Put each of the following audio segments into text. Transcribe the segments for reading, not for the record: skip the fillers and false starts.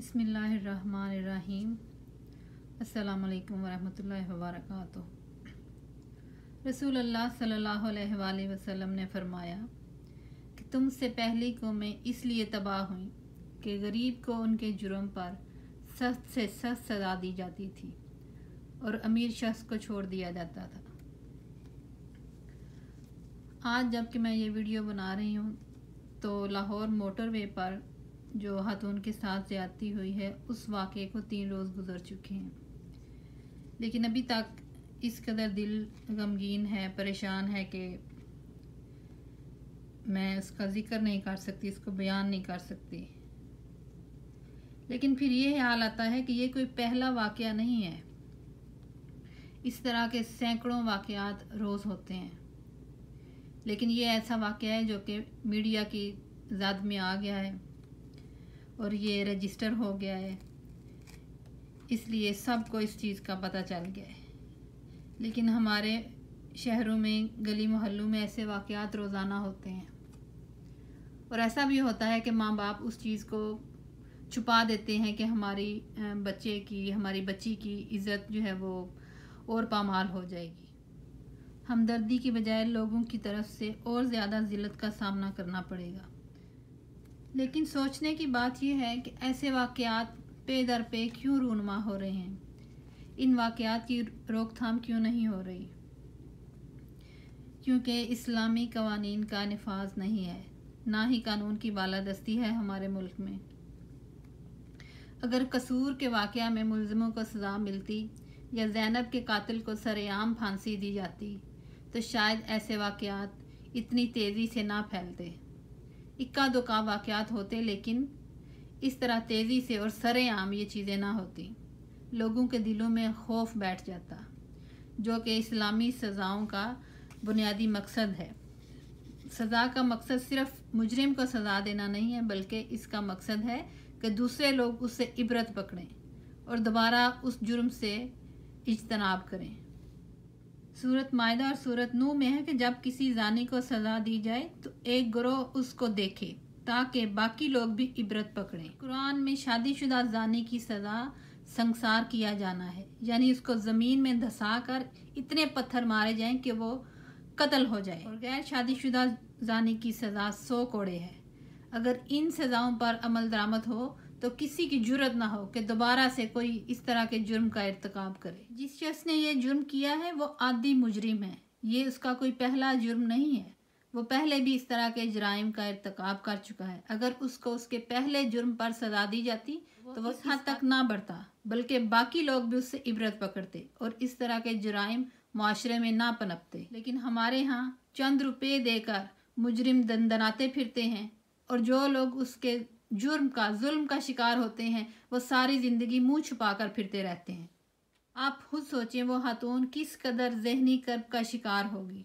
बिस्मिल्लाहिर्रहमानिर्रहीम। अस्सलामु अलैकुम वरहमतुल्लाहि वबरकातुहू। रसूलुल्लाह सल्लल्लाहु अलैहि वसल्लम ने फरमाया कि तुमसे पहली कौमें इसलिए तबाह हुई कि गरीब को उनके जुर्म पर सख्त से सख्त सज़ा दी जाती थी और अमीर शख्स को छोड़ दिया जाता था। आज जबकि मैं ये वीडियो बना रही हूँ तो लाहौर मोटरवे पर जो खातून के साथ ज़्यादती हुई है उस वाक़े को 3 रोज़ गुजर चुके हैं, लेकिन अभी तक इस कदर दिल गमगीन है, परेशान है कि मैं उसका ज़िक्र नहीं कर सकती, इसको बयान नहीं कर सकती। लेकिन फिर ये ख्याल आता है कि ये कोई पहला वाक़या नहीं है, इस तरह के सैकड़ों वाक़यात रोज़ होते हैं, लेकिन ये ऐसा वाक़या है जो कि मीडिया की ज़द में आ गया है और ये रजिस्टर हो गया है, इसलिए सबको इस चीज़ का पता चल गया है। लेकिन हमारे शहरों में, गली मोहल्लों में ऐसे वाक़यात रोज़ाना होते हैं और ऐसा भी होता है कि माँ बाप उस चीज़ को छुपा देते हैं कि हमारी हमारी बच्ची की इज़्ज़त जो है वो और पामाल हो जाएगी। हमदर्दी की बजाय लोगों की तरफ से और ज़्यादा ज़िल्लत का सामना करना पड़ेगा। लेकिन सोचने की बात यह है कि ऐसे वाक़यात पे दर पे क्यों रूनुमा हो रहे हैं, इन वाक़यात की रोकथाम क्यों नहीं हो रही? क्योंकि इस्लामी कवानीन का निफाज नहीं है, ना ही कानून की बालादस्ती है हमारे मुल्क में। अगर कसूर के वाक़या में मुल्ज़िमों को सज़ा मिलती या ज़ैनब के कातिल को सरेआम फांसी दी जाती तो शायद ऐसे वाक़यात इतनी तेज़ी से ना फैलते। इक्का दुक्का वाक़यात होते, लेकिन इस तरह तेज़ी से और सरेआम ये चीज़ें ना होती। लोगों के दिलों में खौफ बैठ जाता, जो कि इस्लामी सज़ाओं का बुनियादी मकसद है। सज़ा का मकसद सिर्फ मुजरिम को सज़ा देना नहीं है, बल्कि इसका मकसद है कि दूसरे लोग उससे इबरत पकड़ें और दोबारा उस जुर्म से इज्तनाब करें। सूरत मायदा और सूरत नूह में है कि जब किसी जानी को सज़ा दी जाए तो एक गिरोह उसको देखे ताकि बाकी लोग भी इबरत पकड़ें। कुरान में शादीशुदा जानी की सज़ा संसार किया जाना है, यानी उसको ज़मीन में धंसा कर इतने पत्थर मारे जाएं कि वो कत्ल हो जाए। और गैर शादीशुदा जानी की सज़ा 100 कोड़े है। अगर इन सज़ाओं पर अमल दरामद हो तो किसी की जुर्रत ना हो कि दोबारा से कोई इस तरह के जुर्म का इर्तिकाब करे। जिस शख्स ने ये जुर्म किया है वो आदी मुजरिम है, ये उसका कोई पहला जुर्म नहीं है, वो पहले भी इस तरह के जराइम का इर्तिकाब कर चुका है। अगर उसको उसके पहले जुर्म पर सजा दी जाती तो वो इस हद तक ना बढ़ता, बल्कि बाकी लोग भी उससे इबरत पकड़ते और इस तरह के जराइम मुआशरे में ना पनपते। लेकिन हमारे यहाँ चंद रुपये देकर मुजरिम दंदनाते फिरते हैं और जो लोग उसके जुल्म का शिकार होते हैं वो सारी ज़िंदगी मुंह छुपा कर फिरते रहते हैं। आप खुद सोचें, वो खातून किस कदर ज़हनी कर्ब का शिकार होगी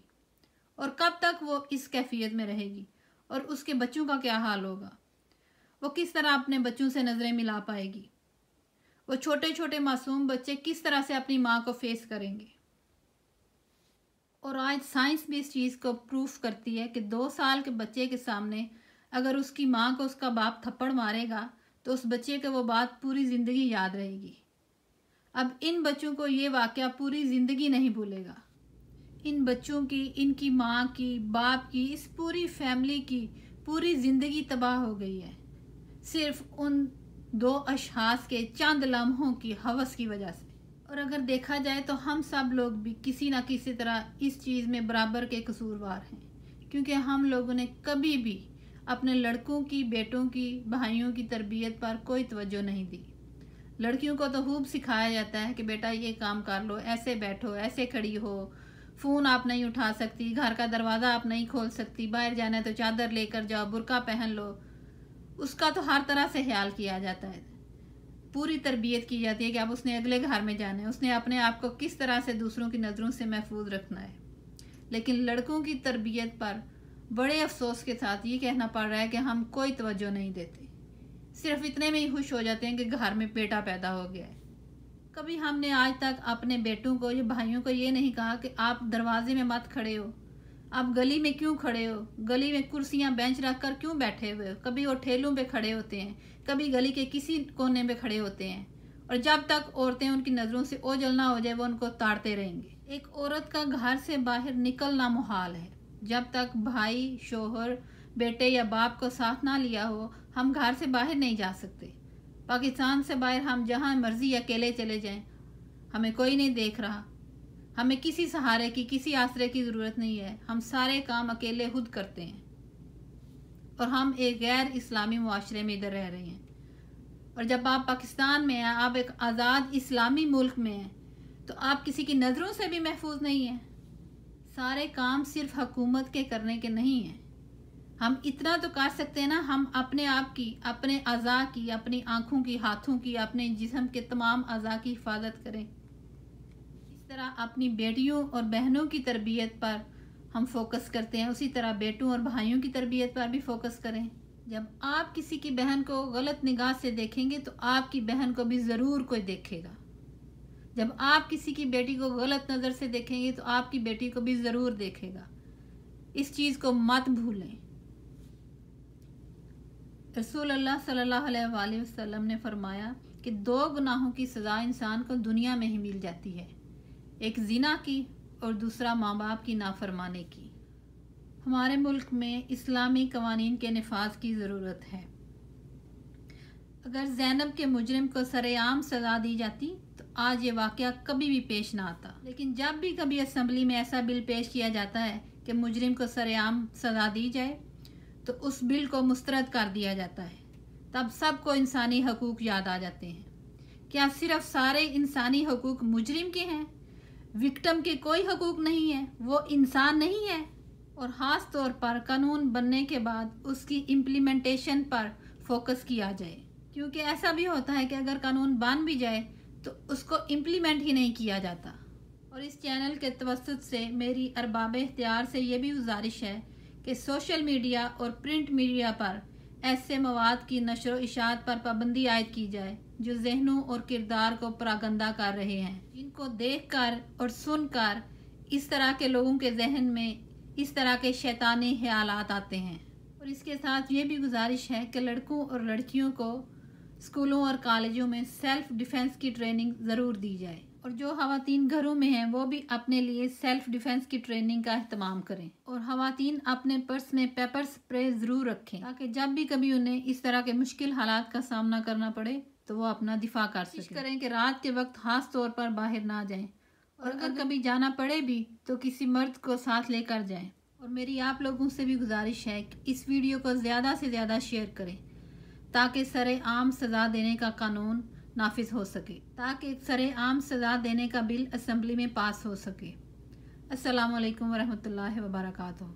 और कब तक वो इस कैफियत में रहेगी, और उसके बच्चों का क्या हाल होगा? वो किस तरह अपने बच्चों से नज़रें मिला पाएगी? वो छोटे छोटे मासूम बच्चे किस तरह से अपनी माँ को फेस करेंगे? और आज साइंस भी इस चीज़ को प्रूफ करती है कि 2 साल के बच्चे के सामने अगर उसकी माँ को उसका बाप थप्पड़ मारेगा तो उस बच्चे को वो बात पूरी ज़िंदगी याद रहेगी। अब इन बच्चों को ये वाक़या पूरी ज़िंदगी नहीं भूलेगा। इन बच्चों की, इनकी माँ की, बाप की, इस पूरी फैमिली की पूरी ज़िंदगी तबाह हो गई है, सिर्फ उन 2 अशख़ास के चंद लम्हों की हवस की वजह से। और अगर देखा जाए तो हम सब लोग भी किसी न किसी तरह इस चीज़ में बराबर के कसूरवार हैं, क्योंकि हम लोगों ने कभी भी अपने लड़कों की, बेटों की, भाइयों की तरबियत पर कोई तवज्जो नहीं दी। लड़कियों को तो खूब सिखाया जाता है कि बेटा ये काम कर लो, ऐसे बैठो, ऐसे खड़ी हो, फ़ोन आप नहीं उठा सकती, घर का दरवाज़ा आप नहीं खोल सकती, बाहर जाना है तो चादर लेकर जाओ, बुर्का पहन लो। उसका तो हर तरह से ख्याल किया जाता है, पूरी तरबियत की जाती है कि अब उसने अगले घर में जाना है, उसने अपने आप को किस तरह से दूसरों की नज़रों से महफूज रखना है। लेकिन लड़कों की तरबियत पर बड़े अफसोस के साथ ये कहना पड़ रहा है कि हम कोई तवज्जो नहीं देते, सिर्फ इतने में ही खुश हो जाते हैं कि घर में बेटा पैदा हो गया है। कभी हमने आज तक अपने बेटों को या भाइयों को ये नहीं कहा कि आप दरवाजे में मत खड़े हो, आप गली में क्यों खड़े हो, गली में कुर्सियां बेंच रख कर क्यों बैठे हुए हो? कभी वो ठेलों पे खड़े होते हैं, कभी गली के किसी कोने पे खड़े होते हैं, और जब तक औरतें उनकी नज़रों से ओझल ना हो जाए वो उनको ताड़ते रहेंगे। एक औरत का घर से बाहर निकलना मुहाल है। जब तक भाई, शोहर, बेटे या बाप को साथ ना लिया हो, हम घर से बाहर नहीं जा सकते। पाकिस्तान से बाहर हम जहाँ मर्जी अकेले चले जाएं, हमें कोई नहीं देख रहा, हमें किसी सहारे की, किसी आसरे की ज़रूरत नहीं है। हम सारे काम अकेले खुद करते हैं, और हम एक गैर इस्लामी मुआशरे में इधर रह रहे हैं। और जब आप पाकिस्तान में हैं, आप एक आज़ाद इस्लामी मुल्क में हैं, तो आप किसी की नज़रों से भी महफूज नहीं हैं। सारे काम सिर्फ हुकूमत के करने के नहीं हैं। हम इतना तो कर सकते हैं ना, हम अपने आप की, अपने अज़ा की, अपनी आँखों की, हाथों की, अपने जिस्म के तमाम अज़ा की हिफाजत करें। इस तरह अपनी बेटियों और बहनों की तरबियत पर हम फोकस करते हैं, उसी तरह बेटों और भाइयों की तरबियत पर भी फोकस करें। जब आप किसी की बहन को गलत निगाह से देखेंगे तो आपकी बहन को भी ज़रूर कोई देखेगा। जब आप किसी की बेटी को गलत नज़र से देखेंगे तो आपकी बेटी को भी ज़रूर देखेगा। इस चीज़ को मत भूलें। रसूल अल्लाह सल्लल्लाहु अलैहि वसल्लम ने फरमाया कि 2 गुनाहों की सज़ा इंसान को दुनिया में ही मिल जाती है, एक ज़िना की और दूसरा माँ बाप की नाफरमानी की। हमारे मुल्क में इस्लामी कवानीन के नफाज की ज़रूरत है। अगर ज़ैनब के मुजरिम को सरेआम सज़ा दी जाती तो आज ये वाक़या कभी भी पेश ना आता। लेकिन जब भी कभी असम्बली में ऐसा बिल पेश किया जाता है कि मुजरिम को सरेआम सज़ा दी जाए तो उस बिल को मुस्तरद कर दिया जाता है। तब सबको इंसानी हकूक़ याद आ जाते हैं। क्या सिर्फ सारे इंसानी हकूक़ मुजरिम के हैं? विक्टिम के कोई हकूक़ नहीं है? वो इंसान नहीं है? और ख़ास तौर पर कानून बनने के बाद उसकी इम्प्लीमेंटेशन पर फोकस किया जाए, क्योंकि ऐसा भी होता है कि अगर कानून बन भी जाए तो उसको इम्प्लीमेंट ही नहीं किया जाता। और इस चैनल के तवस्सुत से मेरी अरबाब इख्तियार से ये भी गुजारिश है कि सोशल मीडिया और प्रिंट मीडिया पर ऐसे मवाद की नशर व इशाअत पर पाबंदी आयद की जाए जो जहनों और किरदार को परागंदा कर रहे हैं, जिनको देखकर और सुनकर इस तरह के लोगों के जहन में इस तरह के शैतानी ख्यालात आते हैं। और इसके साथ ये भी गुजारिश है कि लड़कों और लड़कियों को स्कूलों और कॉलेजों में सेल्फ डिफेंस की ट्रेनिंग ज़रूर दी जाए, और जो ख़वातीन घरों में हैं वो भी अपने लिए सेल्फ डिफेंस की ट्रेनिंग का अहतमाम करें। और ख़वातीन अपने पर्स में पेपर स्प्रे ज़रूर रखें ताकि जब भी कभी उन्हें इस तरह के मुश्किल हालात का सामना करना पड़े तो वो अपना दिफा कर सकें। कोशिश करें कि रात के वक्त ख़ास तौर पर बाहर ना जाएं, और अगर कभी जाना पड़े भी तो किसी मर्द को साथ लेकर जाएं। और मेरी आप लोगों से भी गुजारिश है कि इस वीडियो को ज़्यादा से ज़्यादा शेयर करें ताकि सरेआम सज़ा देने का कानून नाफिज हो सके, ताकि सरेआम सज़ा देने का बिल असम्बली में पास हो सके। अस्सलामु अलैकुम वरहमतुल्लाहि वबरकातुहू।